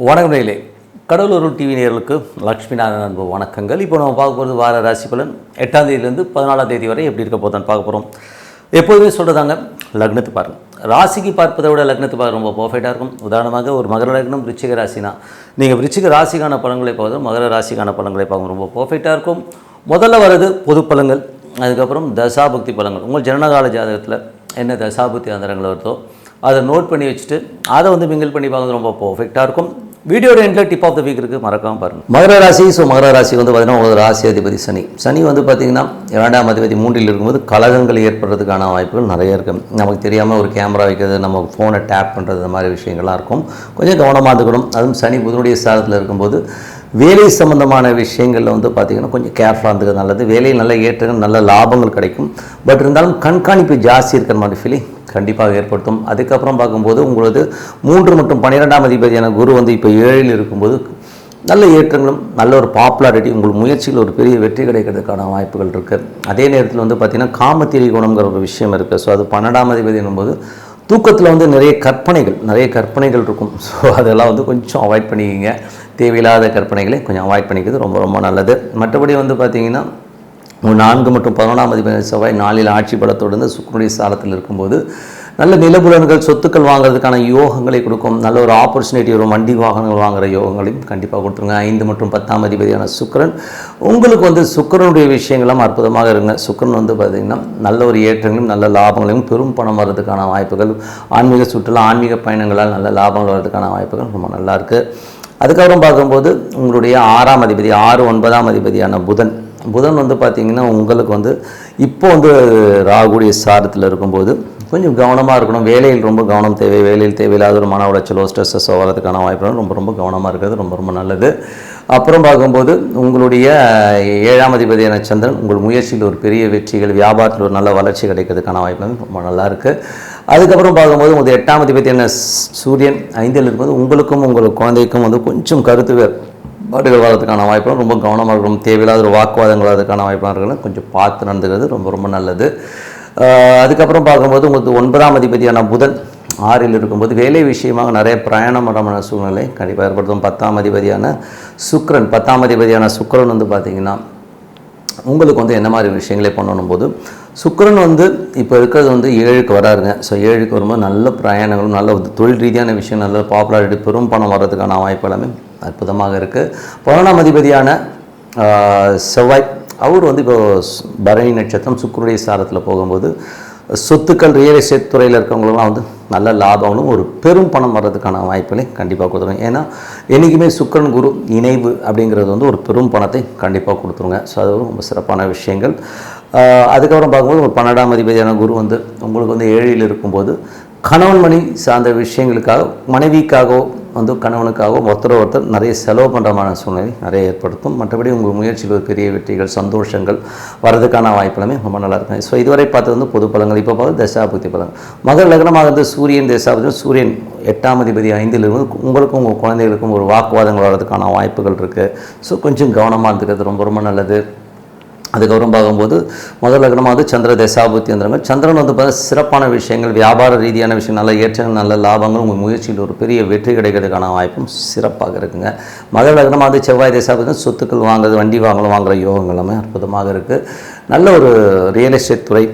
வணக்கம் நேயர்களே, கடலூர் டிவி நேயர்களுக்கு லக்ஷ்மிநாதன் அன்பு வணக்கங்கள். இப்போ நம்ம பார்க்க போகிறது வார ராசி பலன் 8ஆம் தேதியிலேருந்து 14ஆம் தேதி வரை எப்படி இருக்க போதான்னு பார்க்க போகிறோம். எப்போதுமே சொல்கிறதாங்க, லக்னத்தை பாருங்கள். ராசிக்கு பார்ப்பதை விட லக்னத்தை பார்க்க ரொம்ப பர்ஃபெக்டாக இருக்கும். உதாரணமாக ஒரு மகர லக்னம் விருச்சிக ராசினா நீங்கள் விருச்சிக ராசிக்கான பலன்களை பார்க்குறது மகர ராசிக்கான பலன்களை பார்க்க ரொம்ப பர்ஃபெக்டாக இருக்கும். முதல்ல வர்றது பொது பலன்கள், அதுக்கப்புறம் தசாபக்தி பலன்கள். உங்கள் ஜனனகால ஜாதகத்தில் என்ன தசாபக்தி அந்தரங்கள் வருதோ அதை நோட் பண்ணி வச்சுட்டு அதை மிங்கிள் பண்ணி பார்க்குறது ரொம்ப பர்ஃபெக்டாக இருக்கும். வீடியோட எண்டில் டிப் ஆஃப் த வீக் இருக்குது, மறக்காமல் பாருங்கள். மகர ராசி. மகர ராசி பார்த்தீங்கன்னா ஒரு ராசி அதிபதி சனி. சனி பார்த்தீங்கன்னா 2ஆம் அதிபதி 3ல் இருக்கும்போது கலகங்கள் ஏற்படுறதுக்கான வாய்ப்புகள் நிறைய இருக்குது. நமக்கு தெரியாமல் ஒரு கேமரா வைக்கிறது, நம்ம ஃபோனை டேப் பண்ணுறது, இந்த மாதிரி விஷயங்கள்லாம் இருக்கும். கொஞ்சம் கவனமாக இருந்துக்கணும். அதுவும் சனி புதனுடைய ஸ்தானத்தில் இருக்கும்போது வேலை சம்பந்தமான விஷயங்களில் பார்த்திங்கன்னா கொஞ்சம் கேர்ஃபுல்லாக இருந்துக்கிறது நல்லது. வேலையில் நல்ல ஏற்றங்கள், நல்ல லாபங்கள் கிடைக்கும். பட் இருந்தாலும் கண்காணிப்பு ஜாஸ்தி இருக்கிற மாதிரி ஃபீலிங் கண்டிப்பாக ஏற்படுத்தும். அதுக்கப்புறம் பார்க்கும்போது உங்களது 3 மற்றும் 12ஆம் அதிபதியான குரு இப்போ 7ல் இருக்கும்போது நல்ல ஏற்றங்களும் நல்ல ஒரு பாப்புலாரிட்டி, உங்கள் முயற்சியில் ஒரு பெரிய வெற்றி கிடைக்கிறதுக்கான வாய்ப்புகள் இருக்குது. அதே நேரத்தில் பார்த்திங்கன்னா காமத்திரி குணங்கிற ஒரு விஷயம் இருக்குது. ஸோ அது 12ஆம் அதிபதி என்னும்போது தூக்கத்தில் நிறைய கற்பனைகள் இருக்கும். ஸோ அதெல்லாம் கொஞ்சம் அவாய்ட் பண்ணிக்கிங்க. தேவையில்லாத கற்பனைகளை கொஞ்சம் அவாய்ட் பண்ணிக்கிறது ரொம்ப ரொம்ப நல்லது. மற்றபடி பார்த்திங்கன்னா 4 மற்றும் 11ஆம் அதிபதி செவ்வாய் 4ல் ஆட்சி பலத்தோடு சுக்கிரனுடைய ஸ்தானத்தில் இருக்கும்போது நல்ல நிலபுலன்கள், சொத்துக்கள் வாங்குறதுக்கான யோகங்களை கொடுக்கும். நல்ல ஒரு ஆப்பர்ச்சுனிட்டி வரும். வண்டி வாகனங்கள் வாங்குகிற யோகங்களையும் கண்டிப்பாக கொடுத்துருங்க. 5 மற்றும் 10ஆம் அதிபதியான சுக்கிரன் உங்களுக்கு சுக்கிரனுடைய விஷயங்களும் அற்புதமாக இருங்க. சுக்கிரன் பார்த்திங்கன்னா நல்ல ஒரு ஏற்றங்களும் நல்ல லாபங்களையும், பெரும் பணம் வர்றதுக்கான வாய்ப்புகள், ஆன்மீக சுற்றுலா, ஆன்மீக பயணங்களால் நல்ல லாபங்கள் வர்றதுக்கான வாய்ப்புகள் ரொம்ப நல்லாயிருக்கு. அதுக்கப்புறம் பார்க்கும்போது உங்களுடைய 6ஆம் அதிபதி 6, 9ஆம் அதிபதியான புதன் பார்த்திங்கன்னா உங்களுக்கு இப்போ ராகுடைய சாரத்தில் இருக்கும்போது கொஞ்சம் கவனமாக இருக்கணும். வேலையில் ரொம்ப கவனம் தேவை. வேலையில் தேவையில்லாத ஒரு மன உளைச்சலோ ஸ்ட்ரெஸ்ஸோ வரதுக்கான வாய்ப்புகள் ரொம்ப ரொம்ப கவனமாக இருக்கிறது ரொம்ப ரொம்ப நல்லது. அப்புறம் பார்க்கும்போது உங்களுடைய 7ஆம் அதிபதியான சந்திரன் உங்கள் முயற்சியில் ஒரு பெரிய வெற்றிகள், வியாபாரத்தில் ஒரு நல்ல வளர்ச்சி கிடைக்கிறதுக்கான வாய்ப்புகள் ரொம்ப நல்லாயிருக்கு. அதுக்கப்புறம் பார்க்கும்போது உங்கள் 8ஆம் அதிபதியான சூரியன் 5ல் இருக்கும்போது உங்களுக்கும் உங்கள் குழந்தைக்கும் கொஞ்சம் கருத்து பாட்டுகள் வர்றதுக்கான வாய்ப்புகள் ரொம்ப கவனமாக இருக்கணும். தேவையில்லாத ஒரு வாக்குவாதங்கள் வர்றதுக்கான வாய்ப்பாக இருக்கிறது கொஞ்சம் பார்த்து நடந்துக்கிறது ரொம்ப ரொம்ப நல்லது. அதுக்கப்புறம் பார்க்கும்போது உங்களுக்கு 9ஆம் அதிபதியான புதன் 6ல் இருக்கும்போது வேலை விஷயமாக நிறைய பிரயாணமான சூழ்நிலை கண்டிப்பாக ஏற்படுத்தும். 10ஆம் அதிபதியான சுக்கிரன் பார்த்திங்கன்னா உங்களுக்கு என்ன மாதிரி விஷயங்களே பண்ணணும் போது சுக்கிரன் இப்போ இருக்கிறது 7க்கு வராருங்க. ஸோ 7க்கு வரும்போது நல்ல பிரயாணங்களும், நல்ல தொழில் ரீதியான விஷயம், நல்ல பாப்புலாரிட்டி, பெரும் பணம் வர்றதுக்கான வாய்ப்பு எல்லாமே அற்புதமாக இருக்குது. 11ஆம் அதிபதியான செவ்வாய் அவர் இப்போ பரணி நட்சத்திரம் சுக்கிரனுடைய சாரத்தில் போகும்போது சொத்துக்கள், ரியல் எஸ்டேட் துறையில் இருக்கிறவங்களுக்குலாம் நல்ல லாபங்களும் ஒரு பெரும் பணம் வர்றதுக்கான வாய்ப்புகளை கண்டிப்பாக கொடுத்துருங்க. ஏன்னா என்றைக்குமே சுக்கிரன் குரு இணைவு அப்படிங்கிறது ஒரு பெரும் பணத்தை கண்டிப்பாக கொடுத்துருங்க. ஸோ அது ரொம்ப சிறப்பான விஷயங்கள். அதுக்கப்புறம் பார்க்கும்போது ஒரு 12ஆம் அதிபதியான குரு உங்களுக்கு 7ல் இருக்கும்போது கணவன் மணி சார்ந்த விஷயங்களுக்காக, மனைவிக்காகவோ கணவனுக்காக ஒருத்தர் நிறைய செலவு பண்ணுறமான சூழ்நிலை நிறைய ஏற்படுத்தும். மற்றபடி உங்கள் முயற்சியில் ஒரு பெரிய வெற்றிகள், சந்தோஷங்கள் வரதுக்கான வாய்ப்பு எல்லாமே ரொம்ப நல்லா இருக்கும். ஸோ இதுவரை பார்த்தது பொது பலன்கள். இப்போ பார்த்து தசாபுக்தி பலன். மகர லக்னமாக சூரியன் தசாபுக்தி. சூரியன் 8ஆம் அதிபதி 5ல் இருந்து உங்களுக்கும் உங்கள் குழந்தைகளுக்கும் ஒரு வாக்குவாதங்கள் வர்றதுக்கான வாய்ப்புகள் இருக்குது. ஸோ கொஞ்சம் கவனமாக இருந்துக்கிறது ரொம்ப ரொம்ப நல்லது. அதுக்கப்புறம் பார்க்கும்போது முதல் லக்னமாக சந்திர தசாபுக்தி அந்தரங்கள். சந்திரன் பார்த்தா சிறப்பான விஷயங்கள், வியாபார ரீதியான விஷயம், நல்ல ஏற்றங்கள், நல்ல லாபங்கள், உங்கள் முயற்சியில் ஒரு பெரிய வெற்றி கிடைக்கிறதுக்கான வாய்ப்பும் சிறப்பாக இருக்குங்க. மகர லக்னமாக செவ்வாய் தசாபுக்தி சொத்துக்கள் வாங்குறது, வண்டி வாங்குகிற யோகங்கள் எல்லாமே அற்புதமாக இருக்குது. நல்ல ஒரு ரியல் எஸ்டேட் துறை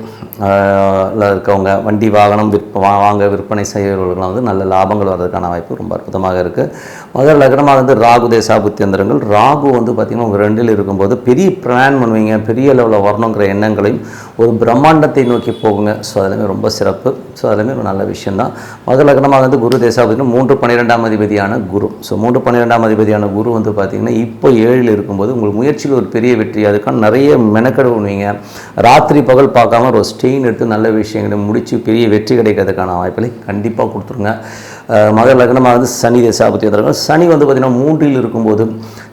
இருக்கவங்க, வண்டி வாகனம் வாங்க விற்பனை செய்கிறவர்கள்லாம் நல்ல லாபங்கள் வர்றதுக்கான வாய்ப்பு ரொம்ப அற்புதமாக இருக்குது. மகர லக்னமாக ராகு தசாபுக்தி அந்தரங்கள். ராகு பார்த்திங்கன்னா உங்கள் 2ல் இருக்கும்போது பெரிய பிளான் பண்ணுவீங்க, பெரிய லெவலில் வரணுங்கிற எண்ணங்களையும் ஒரு பிரம்மாண்டத்தை நோக்கி போகுங்க. ஸோ அதுலேயுமே ரொம்ப சிறப்பு. ஸோ அதுலேயுமே ஒரு நல்ல விஷயந்தான். மகர லக்னமாக குரு தசாபுக்தி 3, 12ஆம் அதிபதியான குரு. ஸோ 3, 12ஆம் அதிபதியான குரு பார்த்திங்கன்னா இப்போ 7ல் இருக்கும்போது உங்கள் முயற்சியில் ஒரு பெரிய வெற்றி, அதுக்கான நிறைய மெனக்கெடு பண்ணுவீங்க. ராத்திரி பகல் பார்க்காம ஒரு ஸ்டெயின் எடுத்து நல்ல விஷயங்களை முடித்து பெரிய வெற்றி கிடைக்கிறதுக்கான வாய்ப்புகளை கண்டிப்பாக கொடுத்துருங்க. மகர லக்னமாக சனி தசாபுக்தி அந்தரங்கள். சனி பார்த்திங்கன்னா 3ல் இருக்கும்போது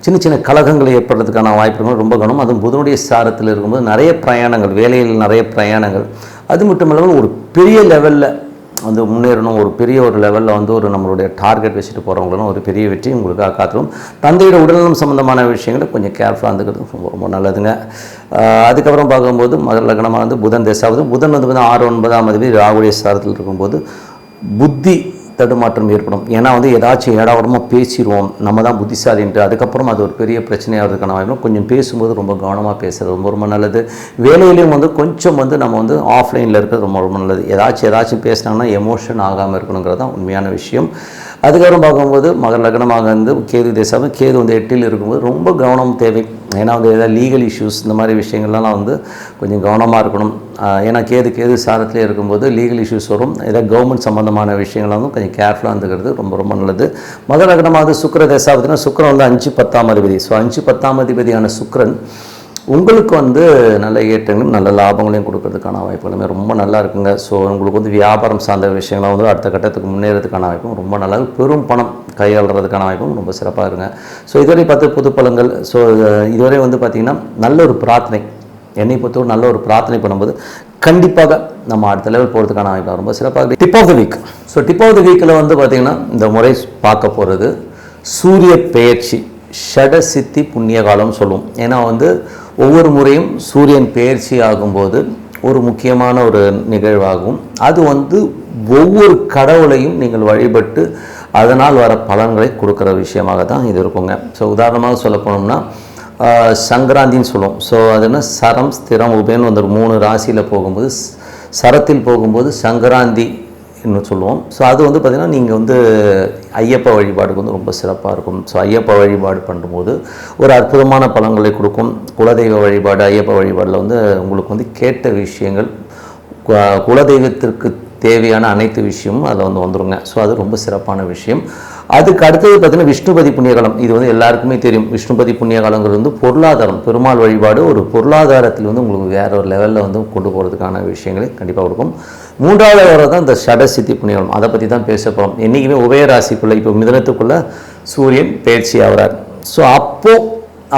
சின்ன சின்ன கலகங்கள் ஏற்படுறதுக்கான வாய்ப்புகள் ரொம்ப கவனம். அதுவும் புதனுடைய சாரத்தில் இருக்கும்போது நிறைய பிரயாணங்கள், வேலையில் நிறைய பிரயாணங்கள், அது மட்டும் இல்லாமல் ஒரு பெரிய லெவலில் முன்னேறணும், ஒரு பெரிய ஒரு லெவலில் ஒரு நம்மளுடைய டார்கெட் வச்சுட்டு போகிறவங்களும் ஒரு பெரிய வெற்றி உங்களுக்காக காத்துரும். தந்தையோட உடல்நலம் சம்மந்தமான விஷயங்களை கொஞ்சம் கேர்ஃபுல்லாக இருந்துக்கிறது ரொம்ப ரொம்ப நல்லதுங்க. அதுக்கப்புறம் பார்க்கும்போது மகர லக்னமாக புதன் தசாபுக்தி. புதன் 6, 9ஆம் அதிபதி ராகுடைய சாரத்தில் இருக்கும்போது புத்தி தடுமாற்றம் ஏற்படும். ஏன்னா வந்து ஏதாச்சும் ஏடாவடமாக பேசிடுவோம், நம்ம தான் புத்திசாலின்ட்டு, அதுக்கப்புறம் அது ஒரு பெரிய பிரச்சனையாகிறதுக்கான வாய்ப்பு. கொஞ்சம் பேசும்போது ரொம்ப கவனமாக பேசுகிறது ரொம்ப ரொம்ப நல்லது. வேலையிலையும் வந்து கொஞ்சம் வந்து நம்ம வந்து ஆஃப்லைனில் இருக்கிறது ரொம்ப ரொம்ப நல்லது. ஏதாச்சும் பேசினாங்கன்னா எமோஷன் ஆகாமல் இருக்கணுங்கிறது தான் உண்மையான விஷயம். அதுக்கப்புறம் பார்க்கும்போது மகர லக்னமாக வந்து கேது தேசம், கேது வந்து 8ல் இருக்கும்போது ரொம்ப கவனம் தேவை. ஏன்னா வந்து ஏதாவது லீகல் இஷ்யூஸ் இந்த மாதிரி விஷயங்கள்லாம் வந்து கொஞ்சம் கவனமாக இருக்கணும். ஏன்னா கேது சாரத்திலே இருக்கும்போது லீகல் இஷ்யூஸ் வரும். ஏதாவது கவர்மெண்ட் சம்மந்தமான விஷயங்கள் வந்து கொஞ்சம் கேர்ஃபுல்லாக இருந்துக்கிறது ரொம்ப ரொம்ப நல்லது. மகர லக்னமாக சுக்கிர தேசம் பார்த்தீங்கன்னா சுக்கிரன் வந்து 5 10ஆம் அதிபதி. ஸோ 5 10ஆம் அதிபதியான சுக்கிரன் உங்களுக்கு வந்து நல்ல ஏற்றங்களும் நல்ல லாபங்களையும் கொடுக்கறதுக்கான வாய்ப்புகளுமே ரொம்ப நல்லா இருக்குங்க. ஸோ உங்களுக்கு வந்து வியாபாரம் சார்ந்த விஷயங்கள்லாம் வந்து அடுத்த கட்டத்துக்கு முன்னேறதுக்கான வாய்ப்பும் ரொம்ப நல்லா இருக்குது. பெரும் பணம் கையாளுறதுக்கான வாய்ப்பும் ரொம்ப சிறப்பாக இருங்க. ஸோ இதுவரை 10 புது பலன்கள். ஸோ இதுவரை வந்து பார்த்திங்கன்னா நல்ல ஒரு பிரார்த்தனை, என்னை பொறுத்தவரை நல்ல ஒரு பிரார்த்தனை பண்ணும்போது கண்டிப்பாக நம்ம அடுத்த லெவல் போகிறதுக்கான வாய்ப்பு ரொம்ப சிறப்பாக. Tip of the week. So tip of the வீக்கில் வந்து பார்த்திங்கன்னா இந்த முறை பார்க்க போகிறது சூரிய பெயர்ச்சி, ஷடசித்தி புண்ணிய காலம்னு சொல்லுவோம். ஏன்னா வந்து ஒவ்வொரு முறையும் சூரியன் பெயர்ச்சி ஆகும்போது ஒரு முக்கியமான ஒரு நிகழ்வாகும். அது வந்து ஒவ்வொரு கடவுளையும் நீங்கள் வழிபட்டு அதனால் வர பலன்களை கொடுக்குற விஷயமாக தான் இது இருக்குங்க. ஸோ உதாரணமாக சொல்ல போனோம்னா சங்கராந்தின்னு சொல்லுவோம். ஸோ அது என்ன சரம் ஸ்திரம் உபேன்னு வந்து 3 ராசியில் போகும்போது சரத்தில் போகும்போது சங்கராந்தி இன்னும் சொல்லுவோம். ஸோ அது வந்து பார்த்திங்கன்னா நீங்கள் வந்து ஐயப்ப வழிபாடுக்கு வந்து ரொம்ப சிறப்பாக இருக்கும். ஸோ ஐயப்ப வழிபாடு பண்ணும்போது ஒரு அற்புதமான பலன்களை கொடுக்கும். குலதெய்வ வழிபாடு, ஐயப்ப வழிபாடில் வந்து உங்களுக்கு வந்து கேட்ட விஷயங்கள், குலதெய்வத்திற்கு தேவையான அனைத்து விஷயமும் அதில் வந்து வந்துருங்க. ஸோ அது ரொம்ப சிறப்பான விஷயம். அதுக்கு அடுத்தது பார்த்திங்கன்னா விஷ்ணுபதி புண்ணியகாலம். இது வந்து எல்லாருக்குமே தெரியும். விஷ்ணுபதி புண்ணியகாலங்கிறது வந்து பொருளாதாரம், பெருமாள் வழிபாடு ஒரு பொருளாதாரத்தில் வந்து உங்களுக்கு வேற ஒரு லெவலில் வந்து கொண்டு போகிறதுக்கான விஷயங்களை கண்டிப்பாக கொடுக்கும். 3வது வர தான் இந்த ஷடசித்தி புண்ணியகாலம். அதை பற்றி தான் பேச போகிறோம். என்றைக்குமே உபயராசிக்குள்ளே இப்போ மிதுனத்துக்குள்ளே சூரியன் பயிற்சி ஆகிறார். ஸோ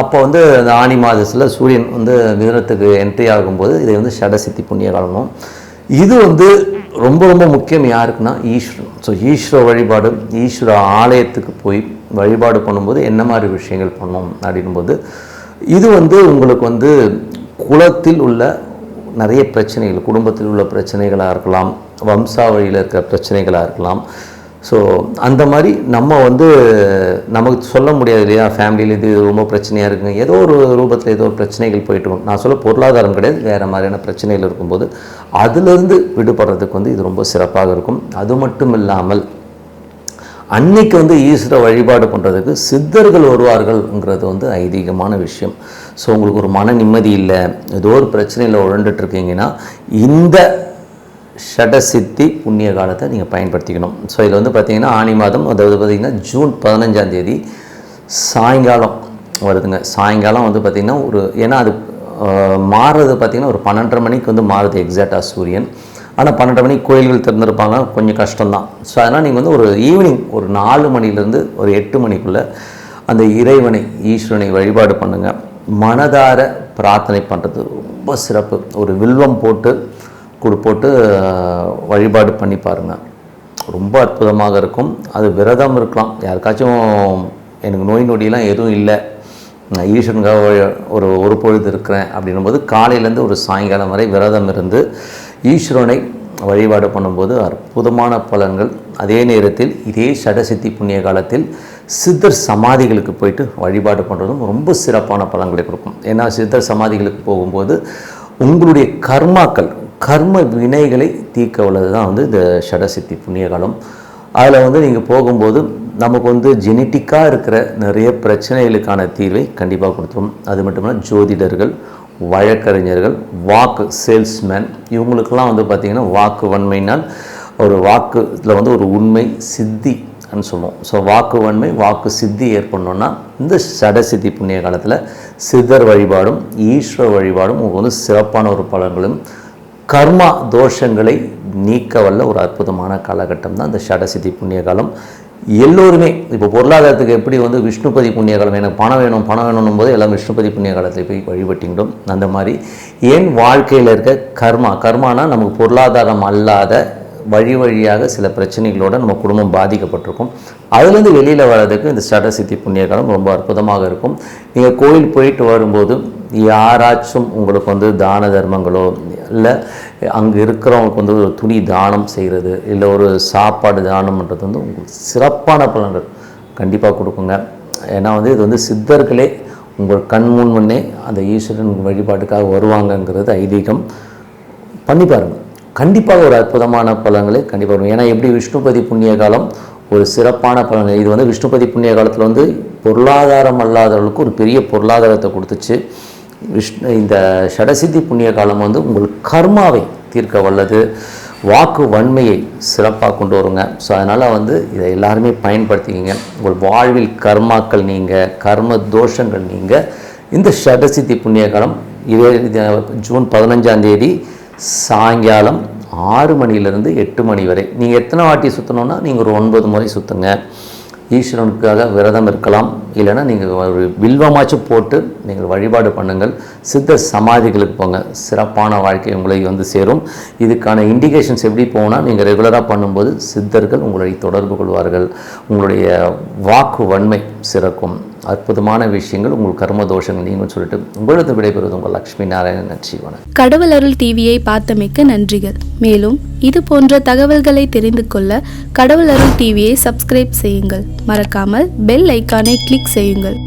அப்போ வந்து அந்த ஆனி மாதத்தில் சூரியன் வந்து மிதுனத்துக்கு என்ட்ரி ஆகும்போது இதை வந்து ஷடசித்தி புண்ணியகாலமும். இது வந்து ரொம்ப ரொம்ப முக்கியம் யாருக்குன்னா ஈஸ்வரன். ஸோ ஈஸ்வர வழிபாடு, ஈஸ்வர ஆலயத்துக்கு போய் வழிபாடு பண்ணும்போது என்ன மாதிரி விஷயங்கள் பண்ணோம் அப்படின்போது இது வந்து உங்களுக்கு வந்து குலத்தில் உள்ள நிறைய பிரச்சனைகள், குடும்பத்தில் உள்ள பிரச்சனைகளாக இருக்கலாம், வம்சாவழியில் இருக்கிற பிரச்சனைகளாக இருக்கலாம். ஸோ அந்த மாதிரி நம்ம வந்து நமக்கு சொல்ல முடியாது இல்லையா, ஃபேமிலியில் இது ரொம்ப பிரச்சனையாக இருக்குங்க, ஏதோ ஒரு ரூபத்தில் ஏதோ ஒரு பிரச்சனைகள் போயிட்டுருக்கும். நான் சொல்ல பொருளாதாரம் கிடையாது, வேறு மாதிரியான பிரச்சனைகள் இருக்கும்போது அதிலிருந்து விடுபடுறதுக்கு வந்து இது ரொம்ப சிறப்பாக இருக்கும். அது மட்டும் இல்லாமல் அன்னைக்கு வந்து ஈஸ்வர வழிபாடு பண்ணுறதுக்கு சித்தர்கள் வருவார்கள்ங்கிறது வந்து ஐதீகமான விஷயம். ஸோ உங்களுக்கு ஒரு மன நிம்மதி இல்லை, ஏதோ ஒரு பிரச்சனையில் உழண்டுட்டுருக்கீங்கன்னா இந்த ஷடசித்தி புண்ணிய காலத்தை நீங்கள் பயன்படுத்திக்கணும். ஸோ இதில் வந்து பார்த்திங்கன்னா ஆனி மாதம், அதாவது பார்த்திங்கன்னா ஜூன் 15ஆம் தேதி சாயங்காலம் வருதுங்க. சாயங்காலம் வந்து பார்த்திங்கன்னா ஏன்னா அது மாறுறது பார்த்திங்கன்னா ஒரு 12:30 மணிக்கு வந்து மாறுது எக்ஸாக்டாக சூரியன். ஆனால் 12:30 மணிக்கு கோயில்கள் திறந்துருப்பாங்க, கொஞ்சம் கஷ்டம்தான். ஸோ அதனால் நீங்கள் வந்து ஒரு ஈவினிங் ஒரு 4 மணிலேருந்து ஒரு 8 மணிக்குள்ளே அந்த இறைவனை, ஈஸ்வரனை வழிபாடு பண்ணுங்கள். மனதார பிரார்த்தனை பண்ணுறது ரொம்ப சிறப்பு. ஒரு வில்வம் போட்டு வழிபாடு பண்ணி பாருங்கள், ரொம்ப அற்புதமாக இருக்கும். அது விரதம் இருக்கலாம். யாருக்காச்சும் எனக்கு நோய் நொடியெலாம் எதுவும் இல்லை, நான் ஈஸ்வரனுக்காக ஒரு பொழுது இருக்கிறேன் அப்படின்னும்போது காலையிலேருந்து ஒரு சாயங்காலம் வரை விரதம் இருந்து ஈஸ்வரனை வழிபாடு பண்ணும்போது அற்புதமான பலன்கள். அதே நேரத்தில் இதே ஷடசித்தி புண்ணிய காலத்தில் சித்தர் சமாதிகளுக்கு போயிட்டு வழிபாடு பண்ணுறதும் ரொம்ப சிறப்பான பலன்களை கொடுக்கும். ஏன்னா சித்தர் சமாதிகளுக்கு போகும்போது உங்களுடைய கர்ம வினைகளை தீர்க்க உள்ளது தான் வந்து இந்த ஷடசித்தி புண்ணிய காலம். அதில் வந்து நீங்கள் போகும்போது நமக்கு வந்து ஜெனட்டிக்காக இருக்கிற நிறைய பிரச்சனைகளுக்கான தீர்வை கண்டிப்பாக கொடுத்துரும். அது மட்டும் இல்லாமல் ஜோதிடர்கள், வழக்கறிஞர்கள், வாக்கு சேல்ஸ்மேன், இவங்களுக்கெல்லாம் வந்து பார்த்திங்கன்னா வாக்கு வன்மைனால் ஒரு வாக்குல வந்து ஒரு உண்மை சித்தின்னு சொல்லுவோம். ஸோ வாக்கு வன்மை, வாக்கு சித்தி ஏற்படணுன்னா இந்த ஷடசித்தி புண்ணிய காலத்தில் சித்தர் வழிபாடும் ஈஸ்வர வழிபாடும் உங்களுக்கு வந்து சிறப்பான ஒரு பலன்களும் கர்மா தோஷங்களை நீக்க வல்ல ஒரு அற்புதமான காலகட்டம் தான் இந்த ஷடசித்தி புண்ணிய காலம். எல்லோருமே இப்போ பொருளாதாரத்துக்கு எப்படி வந்து விஷ்ணுபதி புண்ணிய காலம், எனக்கு பணம் வேணும் போது எல்லாம் விஷ்ணுபதி புண்ணிய காலத்தில் போய் வழிபட்டிங்களோம். அந்த மாதிரி ஏன் வாழ்க்கையில் இருக்க கர்மானா நமக்கு பொருளாதாரம் அல்லாத வழியாக சில பிரச்சனைகளோடு நம்ம குடும்பம் பாதிக்கப்பட்டிருக்கும். அதுலேருந்து வெளியில் வர்றதுக்கு இந்த ஷடசித்தி புண்ணிய காலம் ரொம்ப அற்புதமாக இருக்கும். நீங்கள் கோயில் போயிட்டு வரும்போது யாராச்சும் உங்களுக்கு வந்து தான தர்மங்களோ இல்லை அங்கே இருக்கிறவங்களுக்கு வந்து ஒரு துணி தானம் செய்கிறது, இல்லை ஒரு சாப்பாடு தானம்ன்றது வந்து உங்களுக்கு சிறப்பான பலன்கள் கண்டிப்பாக கொடுக்குங்க. ஏன்னா வந்து இது வந்து சித்தர்களே உங்கள் கண் முன்னே அந்த ஈஸ்வரன் வழிபாட்டுக்காக வருவாங்கங்கிறது ஐதீகம். பண்ணி பாருங்கள், கண்டிப்பாக ஒரு அற்புதமான பலன்களை கண்டிப்பாக வரும். ஏன்னா எப்படி விஷ்ணுபதி புண்ணிய காலம் ஒரு சிறப்பான பலன்கள், இது வந்து விஷ்ணுபதி புண்ணிய காலத்தில் வந்து பொருளாதாரம் அல்லாதவர்களுக்கு ஒரு பெரிய பொருளாதாரத்தை கொடுத்துச்சு. இந்த ஷடசித்தி புண்ணிய காலம் வந்து உங்கள் கர்மாவை தீர்க்க வல்லது, வாக்கு வன்மையை சிறப்பாக கொண்டு வருங்க. ஸோ அதனால் வந்து இதை எல்லாருமே பயன்படுத்திக்கிங்க. உங்கள் வாழ்வில் கர்மாக்கள் நீங்கள், கர்ம தோஷங்கள் நீங்கள். இந்த ஷடசித்தி புண்ணிய காலம் இதே ஜூன் 15ஆம் தேதி சாயங்காலம் 6 மணிலேருந்து 8 மணி வரை நீங்கள் எத்தனை வாட்டி சுற்றணுன்னா நீங்கள் ஒரு 9 முறை சுற்றுங்க. ஈஸ்வரனுக்காக விரதம் இருக்கலாம், இல்லைன்னா நீங்கள் ஒரு வில்வமாச்சும் போட்டு நீங்கள் வழிபாடு பண்ணுங்கள். சித்த சமாதிகளுக்கு போங்க, சிறப்பான வாழ்க்கை உங்களை வந்து சேரும். இதுக்கான இண்டிகேஷன்ஸ் எப்படி போனால் நீங்கள் ரெகுலராக பண்ணும்போது சித்தர்கள் உங்களை தொடர்பு கொள்வார்கள், உங்களுடைய வாக்கு வன்மை சிறக்கும், அற்புதமான விஷயங்கள் உங்கள் கர்ம தோஷங்கள் நீங்கள் சொல்லிட்டு உங்களது விடைபெறுவது உங்கள் லக்ஷ்மி நாராயணன். நன்றி, வணக்கம். கடவுள் அருள் டிவியை பார்த்தமைக்கு நன்றிகள். மேலும் இது போன்ற தகவல்களை தெரிந்து கொள்ள கடவுள் அருள் டிவியை சப்ஸ்கிரைப் செய்யுங்கள். மறக்காமல் பெல் ஐக்கானை கிளிக் செய்யுங்கள்.